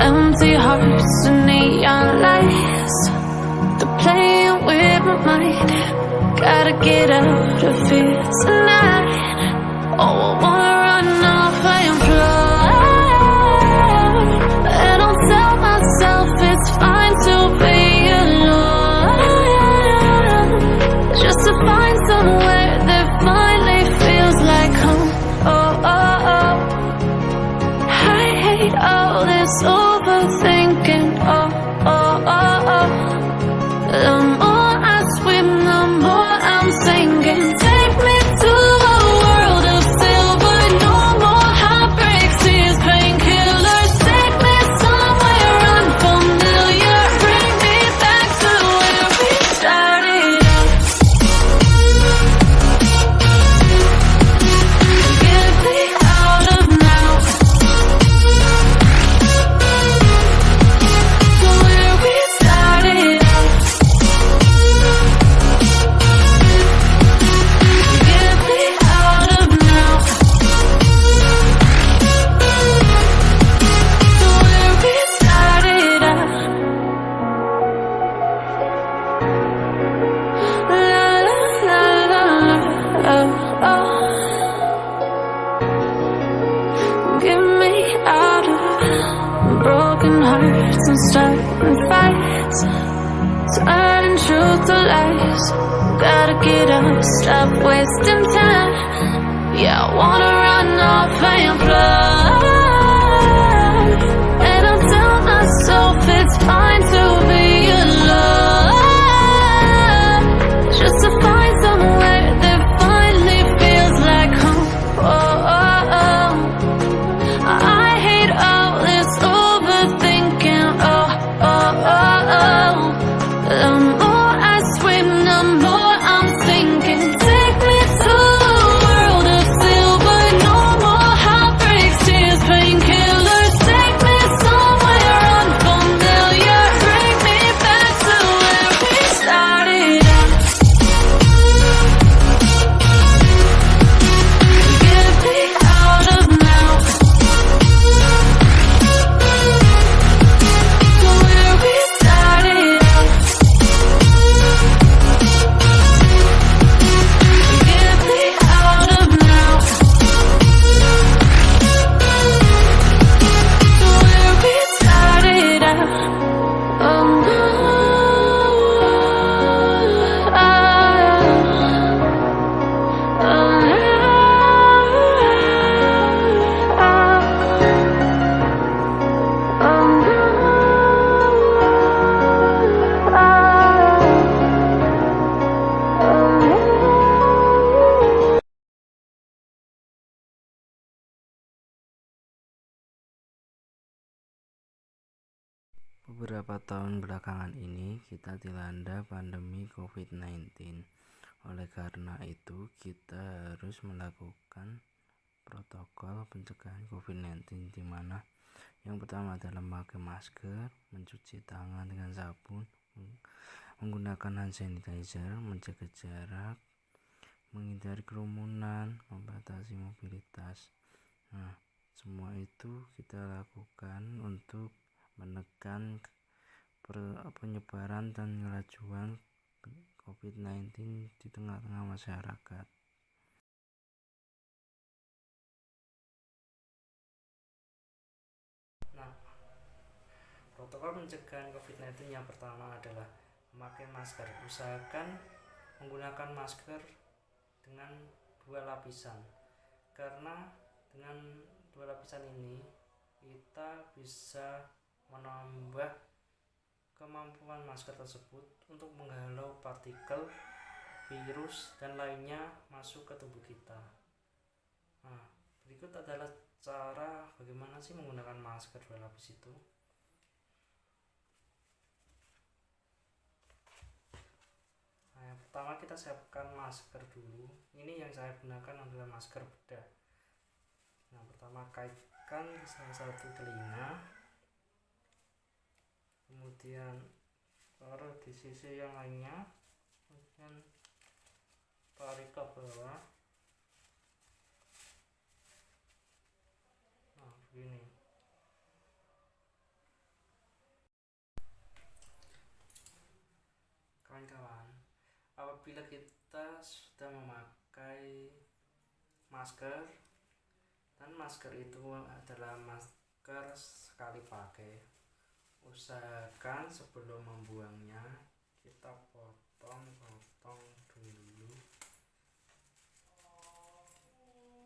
Empty hearts and neon lights, they're playing with my mind. Gotta get out of here tonight. Oh, I wanna run off and fly, and I'll tell myself it's fine to be alone, just to find somewhere that finally feels like home. Oh, oh, oh. I hate all this overthinking. Oh, oh, oh, oh. The more I swim, the more I'm sinking. Take me to a world of silver. No more heartbreaks, tears, painkillers. Take me somewhere unfamiliar. Bring me back to where we started out. Get me out of now, to where we started out. Get me out of now, to where we started out. La la la la la, oh, oh. Get me out of broken hearts and starting fights, turning truth to lies. Gotta get up, stop wasting time. Yeah, I wanna run off and fly, and I'll tell myself it's fine to be alone, just to find somewhere that finally feels like home. Oh, oh, oh. I hate all this overthinking. Oh, oh, oh, oh. The more I swim, the more I'm sinking. Take me to a world of silver. No more heartbreaks, tears, painkillers. Take me somewhere unfamiliar. Bring me back to where we started out. Get me out of now, to where we started out. Get me out of now, to where we started out. Oh no, Beberapa tahun belakangan ini kita dilanda pandemi COVID-19. Oleh karena itu, kita harus melakukan protokol pencegahan COVID-19, di mana yang pertama adalah memakai masker, mencuci tangan dengan sabun, menggunakan hand sanitizer, menjaga jarak, menghindari kerumunan, membatasi mobilitas. Nah, semua itu kita lakukan untuk menekan penyebaran dan kelajuan COVID-19 di tengah-tengah masyarakat. Nah, protokol pencegahan COVID-19 yang pertama adalah memakai masker. Usahakan menggunakan masker dengan 2 lapisan, karena dengan 2 lapisan ini kita bisa menambah kemampuan masker tersebut untuk menghalau partikel, virus, dan lainnya masuk ke tubuh kita. Nah, berikut adalah cara bagaimana sih menggunakan masker 2 lapis itu. Nah, yang pertama kita siapkan masker dulu. Ini yang saya gunakan adalah masker bedah. Nah, pertama kaitkan di salah satu telinga, kemudian taruh di sisi yang lainnya, kemudian tarik ke bawah. Nah, begini. apabila kita sudah memakai masker, dan masker itu adalah masker sekali pakai, usahakan sebelum membuangnya kita potong dulu,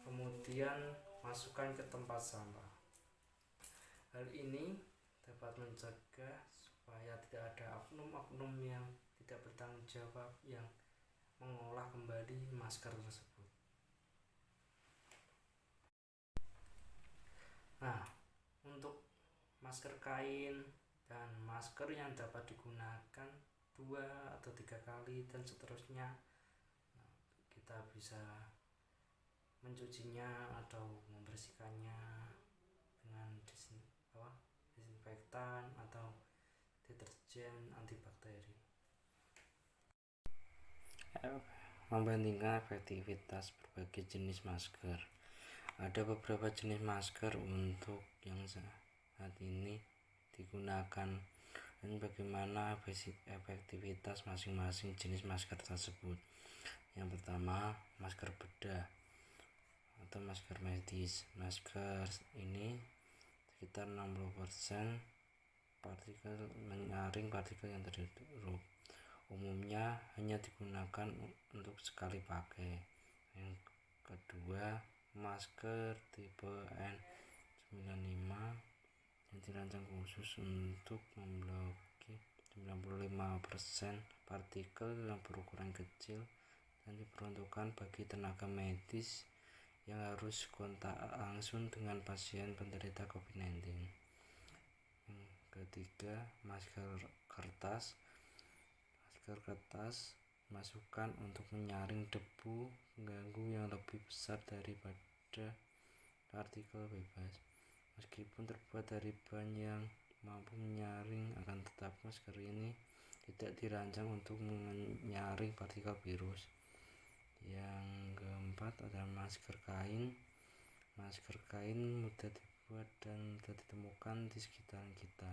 kemudian masukkan ke tempat sampah. Hal ini dapat mencegah supaya tidak ada oknum-oknum yang tidak bertanggung jawab yang mengolah kembali masker tersebut. Nah, untuk masker kain dan masker yang dapat digunakan 2 atau 3 kali dan seterusnya, kita bisa mencucinya atau membersihkannya dengan disinfektan atau deterjen antibakteri. Membandingkan efektivitas berbagai jenis masker. Ada beberapa jenis masker untuk yang saat ini digunakan dan bagaimana efektivitas masing-masing jenis masker tersebut. Yang pertama, masker bedah atau masker medis. Masker ini sekitar 60% menyaring partikel yang terhirup. Umumnya hanya digunakan untuk sekali pakai. Yang kedua, masker tipe N95 yang dirancang khusus untuk memblokir 95% partikel yang berukuran kecil dan diperuntukkan bagi tenaga medis yang harus kontak langsung dengan pasien penderita COVID-19. Yang ketiga, masker kertas. Masker kertas dimasukkan untuk menyaring debu pengganggu yang lebih besar daripada partikel bebas. Meskipun terbuat dari bahan yang mampu menyaring, akan tetapi masker ini tidak dirancang untuk menyaring partikel virus. Yang keempat adalah masker kain. Masker kain mudah dibuat dan mudah ditemukan di sekitaran kita.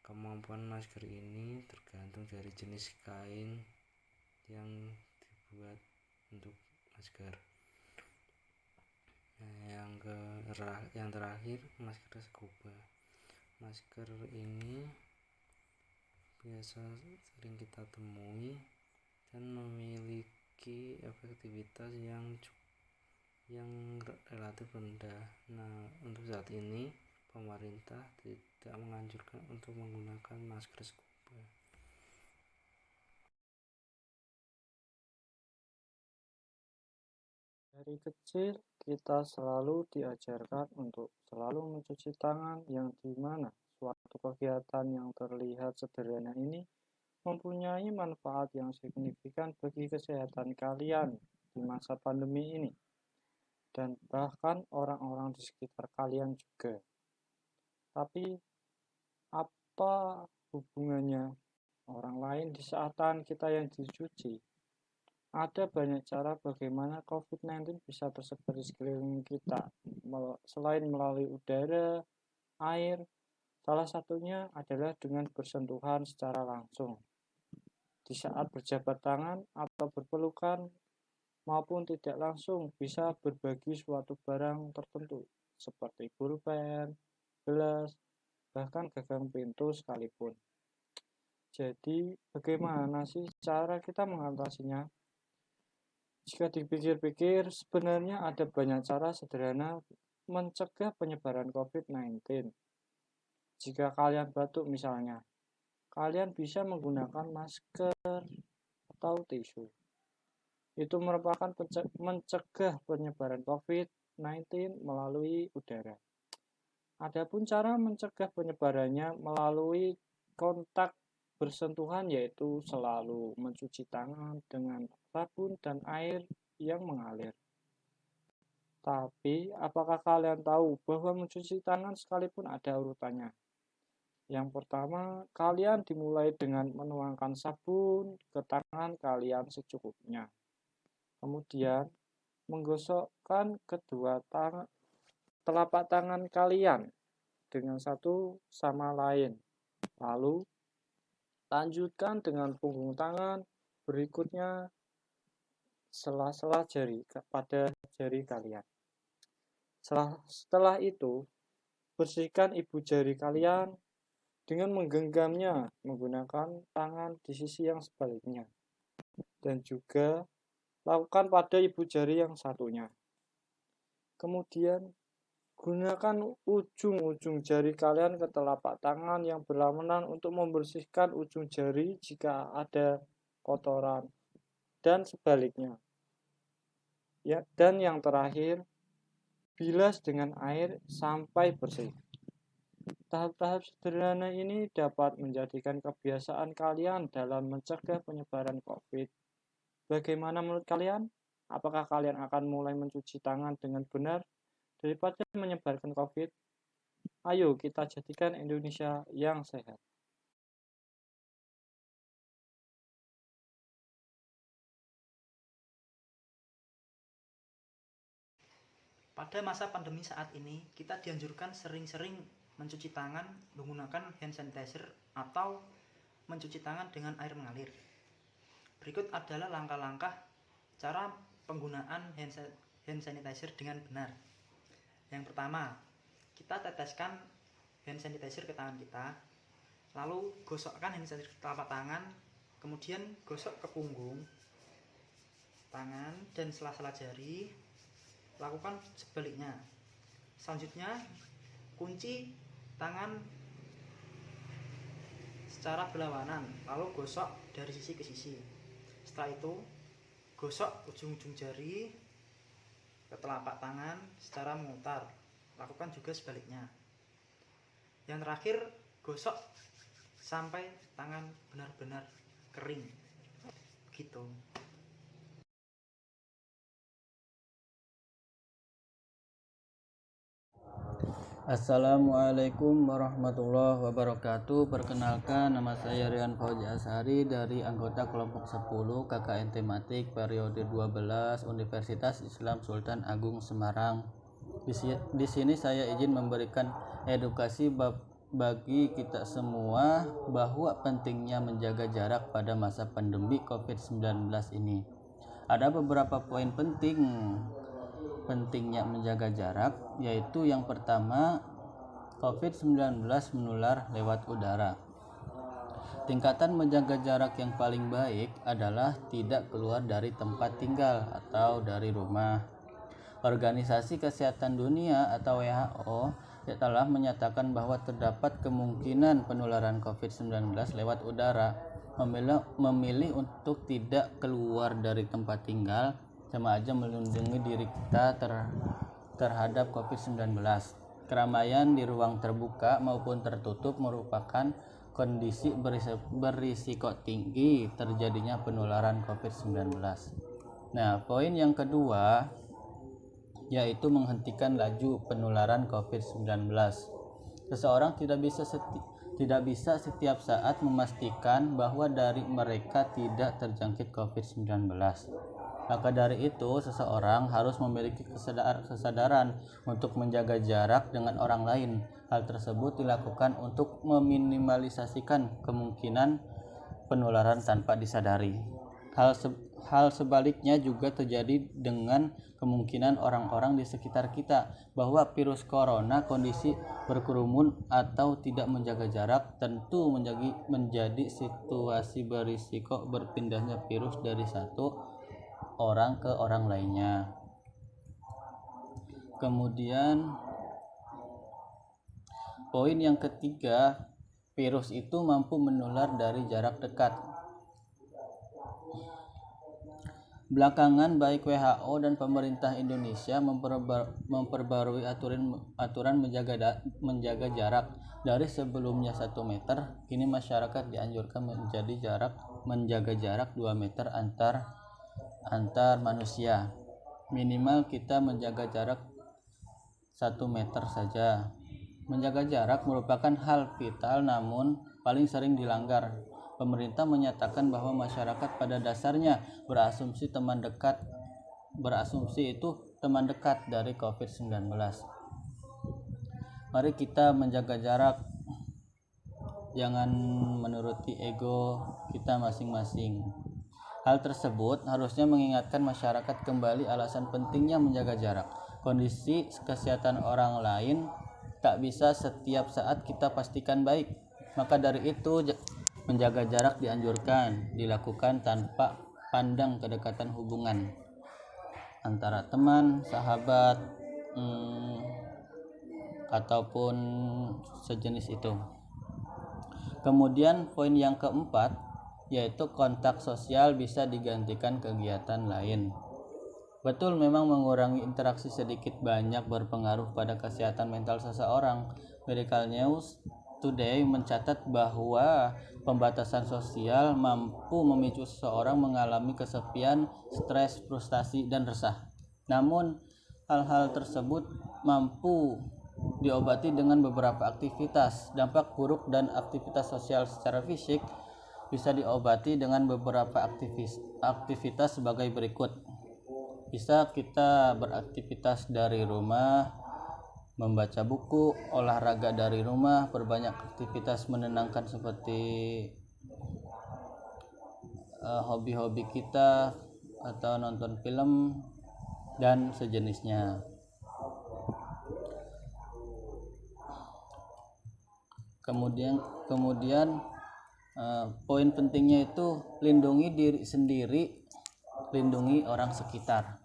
Kemampuan masker ini tergantung dari jenis kain yang dibuat untuk masker. Yang terakhir, masker scuba. Masker ini biasa sering kita temui dan memiliki efektivitas yang relatif rendah. Nah, untuk saat ini pemerintah tidak menganjurkan untuk menggunakan masker scuba. Dari kecil kita selalu diajarkan untuk selalu mencuci tangan, yang dimana suatu kegiatan yang terlihat sederhana ini mempunyai manfaat yang signifikan bagi kesehatan kalian di masa pandemi ini, dan bahkan orang-orang di sekitar kalian juga. Tapi apa hubungannya orang lain di saat tangan kita yang dicuci? Ada banyak cara bagaimana COVID-19 bisa tersebar di sekeliling kita, selain melalui udara, air. Salah satunya adalah dengan bersentuhan secara langsung. Di saat berjabat tangan atau berpelukan, maupun tidak langsung bisa berbagi suatu barang tertentu, seperti pulpen, gelas, bahkan gagang pintu sekalipun. Jadi, bagaimana sih cara kita mengatasinya? Jika dipikir-pikir, sebenarnya ada banyak cara sederhana mencegah penyebaran COVID-19. Jika kalian batuk misalnya, kalian bisa menggunakan masker atau tisu. Itu merupakan mencegah penyebaran COVID-19 melalui udara. Adapun cara mencegah penyebarannya melalui kontak bersentuhan, yaitu selalu mencuci tangan dengan sabun dan air yang mengalir. Tapi, apakah kalian tahu bahwa mencuci tangan sekalipun ada urutannya? Yang pertama, kalian dimulai dengan menuangkan sabun ke tangan kalian secukupnya. Kemudian, menggosokkan kedua telapak tangan kalian dengan satu sama lain. Lalu, lanjutkan dengan punggung tangan berikutnya sela-sela jari pada jari kalian. Setelah itu, bersihkan ibu jari kalian dengan menggenggamnya menggunakan tangan di sisi yang sebaliknya. Dan juga lakukan pada ibu jari yang satunya. Kemudian, gunakan ujung-ujung jari kalian ke telapak tangan yang berlawanan untuk membersihkan ujung jari jika ada kotoran. Dan sebaliknya. Ya, dan yang terakhir, bilas dengan air sampai bersih. Tahap-tahap sederhana ini dapat menjadikan kebiasaan kalian dalam mencegah penyebaran COVID. Bagaimana menurut kalian? Apakah kalian akan mulai mencuci tangan dengan benar daripada menyebarkan COVID? Ayo kita jadikan Indonesia yang sehat. Pada masa pandemi saat ini, kita dianjurkan sering-sering mencuci tangan menggunakan hand sanitizer atau mencuci tangan dengan air mengalir. Berikut adalah langkah-langkah cara penggunaan hand sanitizer dengan benar. Yang pertama, kita teteskan hand sanitizer ke tangan kita, lalu gosokkan hand sanitizer ke telapak tangan, kemudian gosok ke punggung tangan dan sela-sela jari. Lakukan sebaliknya. Selanjutnya, kunci tangan secara berlawanan, lalu gosok dari sisi ke sisi. Setelah itu, gosok ujung-ujung jari ke telapak tangan secara memutar. Lakukan juga sebaliknya. Yang terakhir, gosok sampai tangan benar-benar kering. Begitu. Assalamualaikum warahmatullahi wabarakatuh. Perkenalkan, nama saya Rian Fauzi Ashari dari anggota kelompok 10 KKN Tematik periode 12 Universitas Islam Sultan Agung Semarang. Di sini saya izin memberikan edukasi bagi kita semua bahwa pentingnya menjaga jarak pada masa pandemi COVID-19 ini. Ada beberapa poin pentingnya menjaga jarak, yaitu yang pertama, COVID-19 menular lewat udara. Tingkatan menjaga jarak yang paling baik adalah tidak keluar dari tempat tinggal atau dari rumah. Organisasi Kesehatan Dunia atau WHO telah menyatakan bahwa terdapat kemungkinan penularan COVID-19 lewat udara. Memilih untuk tidak keluar dari tempat tinggal sama aja melindungi diri kita terhadap COVID-19. Keramaian di ruang terbuka maupun tertutup merupakan kondisi berisiko tinggi terjadinya penularan COVID-19. Nah, poin yang kedua yaitu menghentikan laju penularan COVID-19. Seseorang tidak bisa setiap saat memastikan bahwa dari mereka tidak terjangkit COVID-19. Maka dari itu, seseorang harus memiliki kesadaran untuk menjaga jarak dengan orang lain. Hal tersebut dilakukan untuk meminimalisasikan kemungkinan penularan tanpa disadari. Hal sebaliknya juga terjadi dengan kemungkinan orang-orang di sekitar kita, bahwa virus corona kondisi berkerumun atau tidak menjaga jarak tentu menjadi situasi berisiko berpindahnya virus dari satu orang ke orang lainnya. Kemudian poin yang ketiga, virus itu mampu menular dari jarak dekat. Belakangan baik WHO dan pemerintah Indonesia memperbarui aturan menjaga jarak. Dari sebelumnya 1 meter, kini masyarakat dianjurkan menjaga jarak 2 meter antar manusia. Minimal kita menjaga jarak 1 meter saja. Menjaga jarak merupakan hal vital namun paling sering dilanggar. Pemerintah menyatakan bahwa masyarakat pada dasarnya berasumsi itu teman dekat dari COVID-19. Mari kita menjaga jarak, jangan menuruti ego kita masing-masing. Hal tersebut harusnya mengingatkan masyarakat kembali alasan pentingnya menjaga jarak. Kondisi kesehatan orang lain tak bisa setiap saat kita pastikan baik. Maka dari itu menjaga jarak dianjurkan dilakukan tanpa pandang kedekatan hubungan antara teman, sahabat, ataupun sejenis itu. Kemudian poin yang keempat yaitu kontak sosial bisa digantikan kegiatan lain. Betul, memang mengurangi interaksi sedikit banyak berpengaruh pada kesehatan mental seseorang. Medical News Today mencatat bahwa pembatasan sosial mampu memicu seseorang mengalami kesepian, stres, frustasi, dan resah. Namun, hal-hal tersebut mampu diobati dengan beberapa aktivitas. Dampak buruk dan aktivitas sosial secara fisik bisa diobati dengan beberapa aktivitas sebagai berikut. Bisa kita beraktivitas dari rumah, membaca buku, olahraga dari rumah, perbanyak aktivitas menenangkan seperti hobi-hobi kita atau nonton film dan sejenisnya. Kemudian poin pentingnya itu lindungi diri sendiri, lindungi orang sekitar.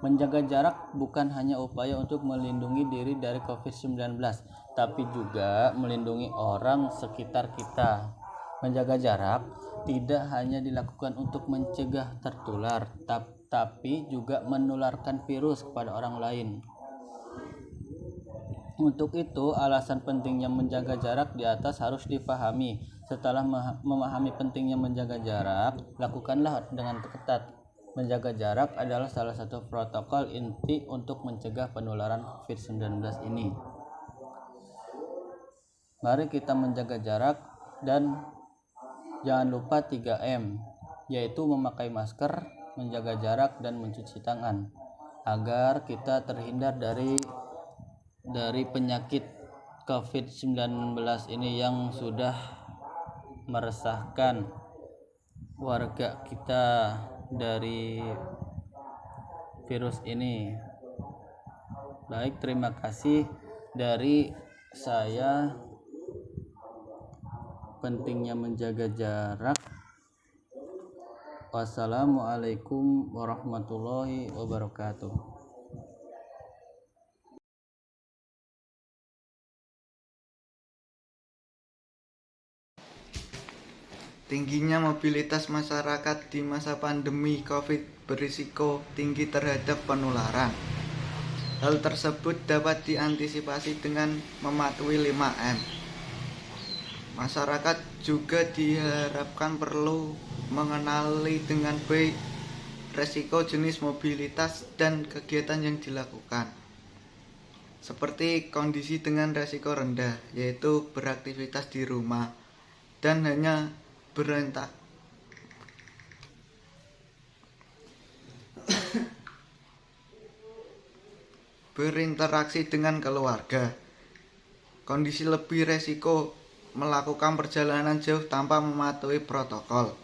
Menjaga jarak bukan hanya upaya untuk melindungi diri dari COVID-19, tapi juga melindungi orang sekitar kita. Menjaga jarak tidak hanya dilakukan untuk mencegah tertular, tapi juga menularkan virus kepada orang lain. Untuk itu, alasan pentingnya menjaga jarak di atas harus dipahami. Setelah memahami pentingnya menjaga jarak, lakukanlah dengan ketat. Menjaga jarak adalah salah satu protokol inti untuk mencegah penularan COVID-19 ini. Mari kita menjaga jarak dan jangan lupa 3M, yaitu memakai masker, menjaga jarak, dan mencuci tangan, agar kita terhindar dari penyakit COVID-19 ini yang sudah meresahkan warga kita dari virus ini. Baik, terima kasih dari saya. Pentingnya menjaga jarak. Wassalamualaikum warahmatullahi wabarakatuh. Tingginya mobilitas masyarakat di masa pandemi COVID berisiko tinggi terhadap penularan. Hal tersebut dapat diantisipasi dengan mematuhi 5M. Masyarakat juga diharapkan perlu mengenali dengan baik resiko jenis mobilitas dan kegiatan yang dilakukan. Seperti kondisi dengan resiko rendah, yaitu beraktivitas di rumah dan hanya berinteraksi dengan keluarga. Kondisi lebih resiko melakukan perjalanan jauh tanpa mematuhi protokol.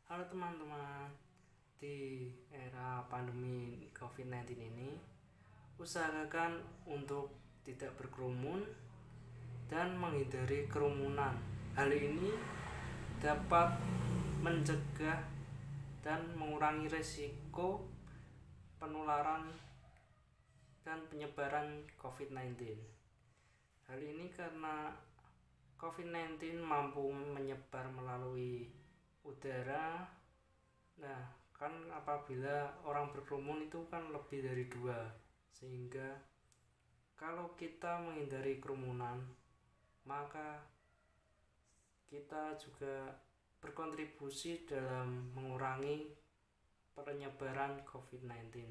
Halo teman-teman, di era pandemi COVID-19 ini usahakan untuk tidak berkerumun dan menghindari kerumunan. Hal ini dapat mencegah dan mengurangi risiko penularan dan penyebaran COVID-19. Hal ini karena COVID-19 mampu menyebar melalui udara. Nah, kan apabila orang berkerumun itu kan lebih dari 2, sehingga kalau kita menghindari kerumunan, maka kita juga berkontribusi dalam mengurangi penyebaran COVID-19.